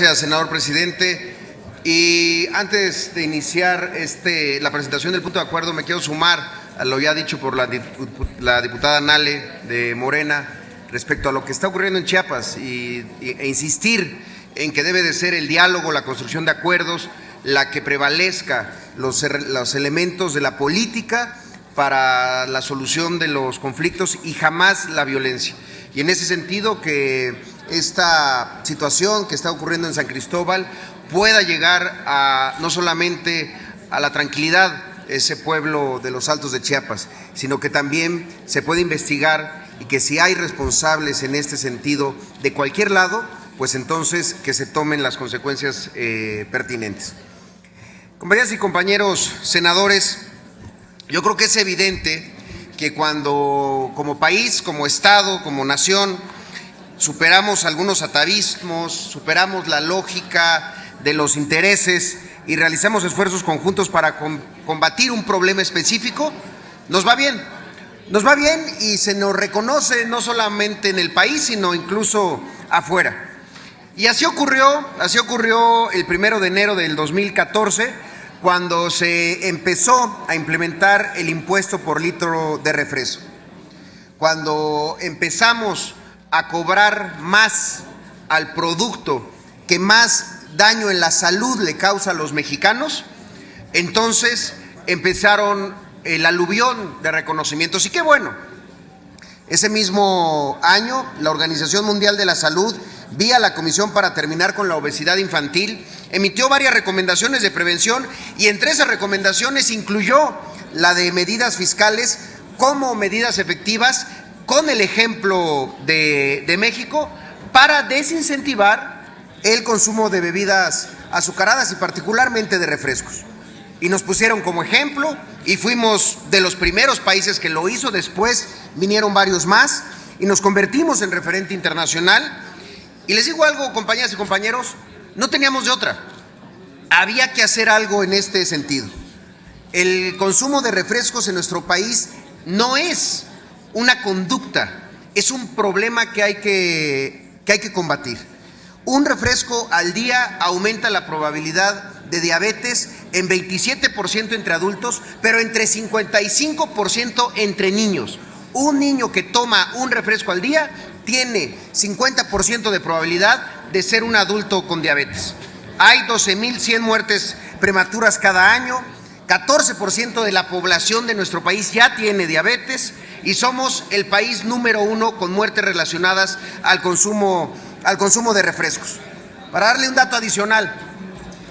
gracias, senador presidente. Y antes de iniciar la presentación del punto de acuerdo, me quiero sumar a lo ya dicho por la diputada Nale de Morena respecto a lo que está ocurriendo en Chiapas e insistir en que debe de ser el diálogo, la construcción de acuerdos, la que prevalezca los elementos de la política para la solución de los conflictos y jamás la violencia. Y en ese sentido que esta situación que está ocurriendo en San Cristóbal pueda llegar a no solamente a la tranquilidad ese pueblo de los Altos de Chiapas, sino que también se puede investigar y que si hay responsables en este sentido de cualquier lado, pues entonces que se tomen las consecuencias pertinentes. Compañeras y compañeros senadores, yo creo que es evidente que cuando como país, como Estado, como nación, superamos algunos atavismos, superamos la lógica de los intereses y realizamos esfuerzos conjuntos para combatir un problema específico, nos va bien. Nos va bien y se nos reconoce no solamente en el país, sino incluso afuera. Y así ocurrió el 1 de enero del 2014, cuando se empezó a implementar el impuesto por litro de refresco. Cuando empezamos a cobrar más al producto que más daño en la salud le causa a los mexicanos, entonces empezaron el aluvión de reconocimientos. Y qué bueno, ese mismo año la Organización Mundial de la Salud, vía la Comisión para terminar con la obesidad infantil, emitió varias recomendaciones de prevención y entre esas recomendaciones incluyó la de medidas fiscales como medidas efectivas, con el ejemplo de México, para desincentivar el consumo de bebidas azucaradas y particularmente de refrescos. Y nos pusieron como ejemplo y fuimos de los primeros países que lo hizo. Después vinieron varios más y nos convertimos en referente internacional. Y les digo algo, compañeras y compañeros, no teníamos de otra. Había que hacer algo en este sentido. El consumo de refrescos en nuestro país no es una conducta, es un problema que hay que combatir. Un refresco al día aumenta la probabilidad de diabetes en 27% entre adultos, pero entre 55% entre niños. Un niño que toma un refresco al día tiene 50% de probabilidad de ser un adulto con diabetes. Hay 12,100 muertes prematuras cada año, 14% de la población de nuestro país ya tiene diabetes y somos el país número 1 con muertes relacionadas al consumo de refrescos. Para darle un dato adicional,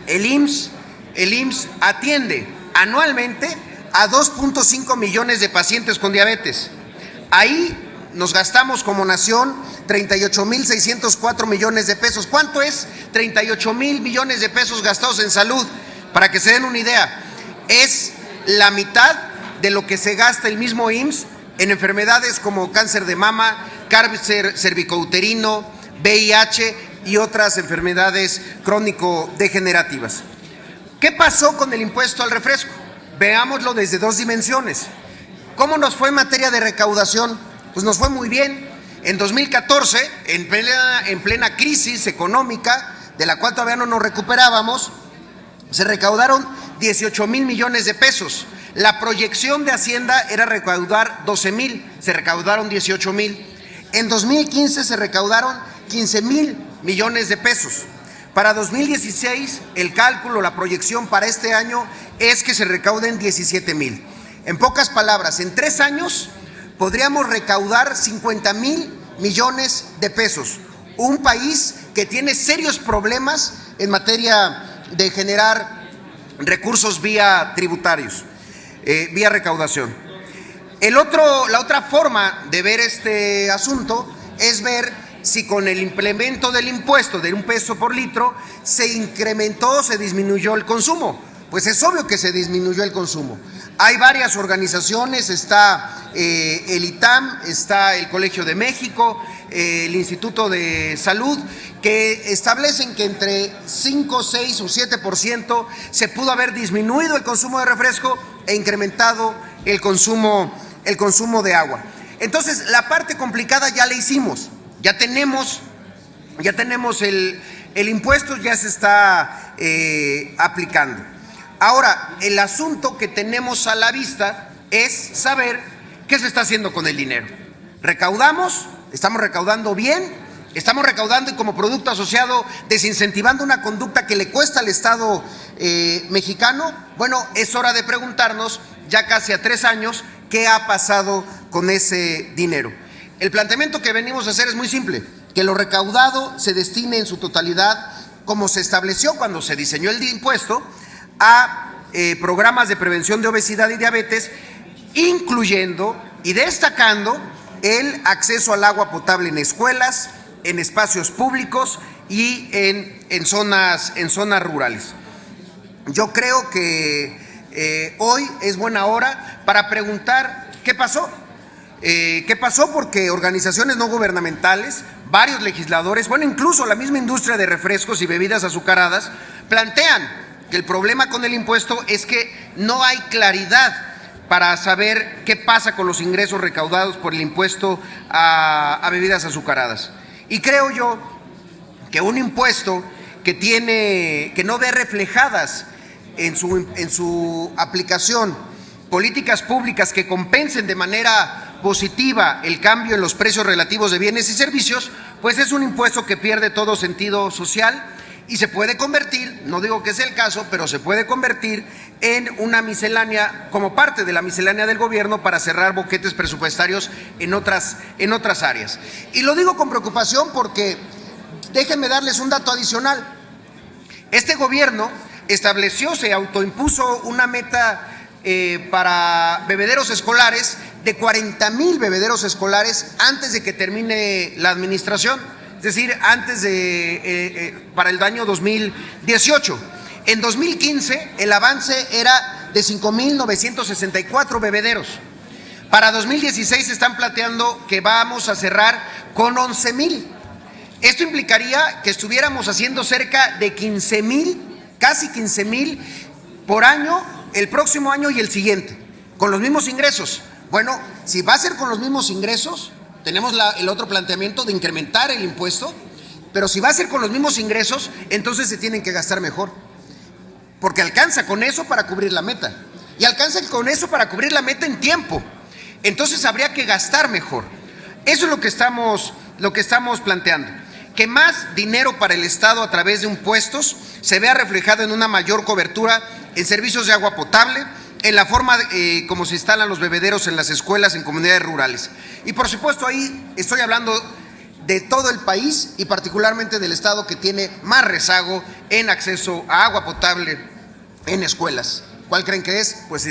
el IMSS atiende anualmente a 2.5 millones de pacientes con diabetes. Ahí nos gastamos como nación 38,604 millones de pesos. ¿Cuánto es 38,000 millones de pesos gastados en salud? Para que se den una idea, es la mitad de lo que se gasta el mismo IMSS en enfermedades como cáncer de mama, cáncer cervicouterino, VIH y otras enfermedades crónico-degenerativas. ¿Qué pasó con el impuesto al refresco? Veámoslo desde dos dimensiones. ¿Cómo nos fue en materia de recaudación? Pues nos fue muy bien. En 2014, en plena crisis económica, de la cual todavía no nos recuperábamos, se recaudaron 18,000 millones de pesos. La proyección de Hacienda era recaudar 12,000, se recaudaron 18,000. En 2015 se recaudaron 15,000 millones de pesos. Para 2016, el cálculo, la proyección para este año es que se recauden 17,000. En pocas palabras, en 3 años podríamos recaudar 50,000 millones de pesos. Un país que tiene serios problemas en materia de generar recursos vía tributarios, vía recaudación. La otra forma de ver este asunto es ver si con el implemento del impuesto de $1 por litro se incrementó o se disminuyó el consumo. Pues es obvio que se disminuyó el consumo. Hay varias organizaciones, está el ITAM, está el Colegio de México, el Instituto de Salud, que establecen que entre 5, 6 o 7% se pudo haber disminuido el consumo de refresco e incrementado el consumo de agua. Entonces, la parte complicada ya la hicimos, ya tenemos El impuesto ya se está aplicando. Ahora, el asunto que tenemos a la vista es saber qué se está haciendo con el dinero. ¿Recaudamos? ¿Estamos recaudando bien? ¿Estamos recaudando y como producto asociado desincentivando una conducta que le cuesta al Estado mexicano? Bueno, es hora de preguntarnos, ya casi a 3 años, ¿qué ha pasado con ese dinero? El planteamiento que venimos a hacer es muy simple, que lo recaudado se destine en su totalidad, como se estableció cuando se diseñó el impuesto, a programas de prevención de obesidad y diabetes, incluyendo y destacando el acceso al agua potable en escuelas, en espacios públicos y en zonas rurales. Yo creo que hoy es buena hora para preguntar qué pasó. ¿Qué pasó? Porque organizaciones no gubernamentales, varios legisladores, bueno, incluso la misma industria de refrescos y bebidas azucaradas, plantean que el problema con el impuesto es que no hay claridad para saber qué pasa con los ingresos recaudados por el impuesto a bebidas azucaradas. Y creo yo que un impuesto que no ve reflejadas en su aplicación políticas públicas que compensen de manera positiva el cambio en los precios relativos de bienes y servicios, pues es un impuesto que pierde todo sentido social y se puede convertir, no digo que sea el caso, pero se puede convertir en una miscelánea, como parte de la miscelánea del gobierno para cerrar boquetes presupuestarios en otras áreas. Y lo digo con preocupación porque, déjenme darles un dato adicional. Este gobierno estableció, se autoimpuso una meta para bebederos escolares de 40,000 bebederos escolares antes de que termine la administración, es decir, para el año 2018. En 2015 el avance era de 5,964 bebederos. Para 2016 se están planteando que vamos a cerrar con 11,000. Esto implicaría que estuviéramos haciendo cerca de 15,000, casi 15,000 por año el próximo año y el siguiente, con los mismos ingresos. Bueno, si va a ser con los mismos ingresos, tenemos el otro planteamiento de incrementar el impuesto, pero si va a ser con los mismos ingresos, entonces se tienen que gastar mejor, porque alcanza con eso para cubrir la meta, y alcanza con eso para cubrir la meta en tiempo, entonces habría que gastar mejor. Eso es lo que estamos planteando, que más dinero para el Estado a través de impuestos se vea reflejado en una mayor cobertura en servicios de agua potable, en la forma como se instalan los bebederos en las escuelas en comunidades rurales. Y por supuesto ahí estoy hablando de todo el país y particularmente del estado que tiene más rezago en acceso a agua potable en escuelas. ¿Cuál creen que es? Pues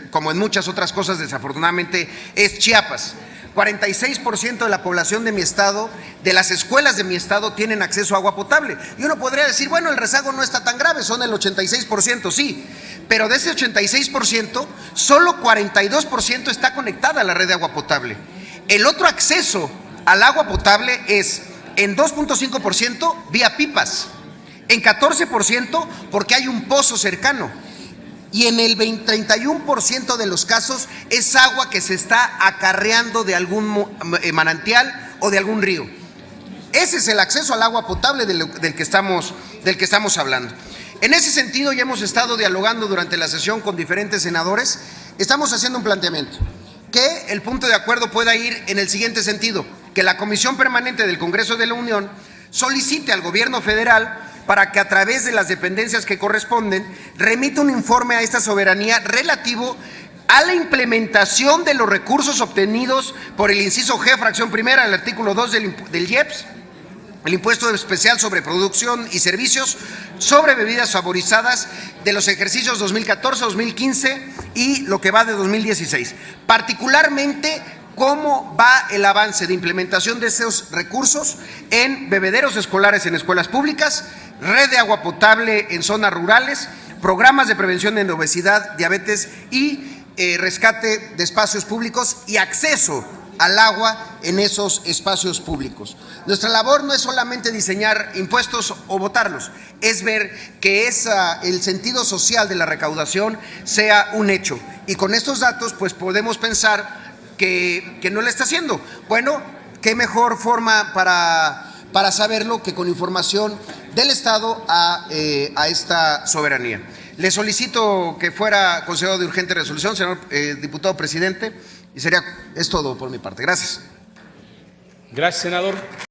como en muchas otras cosas, desafortunadamente, es Chiapas. 46% de la población de mi estado, de las escuelas de mi estado, tienen acceso a agua potable. Y uno podría decir, bueno, el rezago no está tan grave, son el 86%, sí, pero de ese 86%, solo 42% está conectada a la red de agua potable. El otro acceso al agua potable es en 2.5% vía pipas, en 14% porque hay un pozo cercano, y en el 31% de los casos es agua que se está acarreando de algún manantial o de algún río. Ese es el acceso al agua potable del que estamos hablando. En ese sentido, ya hemos estado dialogando durante la sesión con diferentes senadores. Estamos haciendo un planteamiento, que el punto de acuerdo pueda ir en el siguiente sentido: que la Comisión Permanente del Congreso de la Unión solicite al gobierno federal para que a través de las dependencias que corresponden remita un informe a esta soberanía relativo a la implementación de los recursos obtenidos por el inciso G, fracción primera, del artículo 2 del IEPS, el impuesto especial sobre producción y servicios sobre bebidas saborizadas de los ejercicios 2014, 2015 y lo que va de 2016. Particularmente, cómo va el avance de implementación de esos recursos en bebederos escolares en escuelas públicas, red de agua potable en zonas rurales, programas de prevención de obesidad, diabetes y rescate de espacios públicos y acceso al agua en esos espacios públicos. Nuestra labor no es solamente diseñar impuestos o votarlos, es ver que el sentido social de la recaudación sea un hecho. Y con estos datos, pues podemos pensar que no lo está haciendo. Bueno, qué mejor forma para saberlo que con información del Estado a esta soberanía. Le solicito que fuera considerado de urgente resolución, señor diputado presidente, y es todo por mi parte. Gracias. Gracias, senador.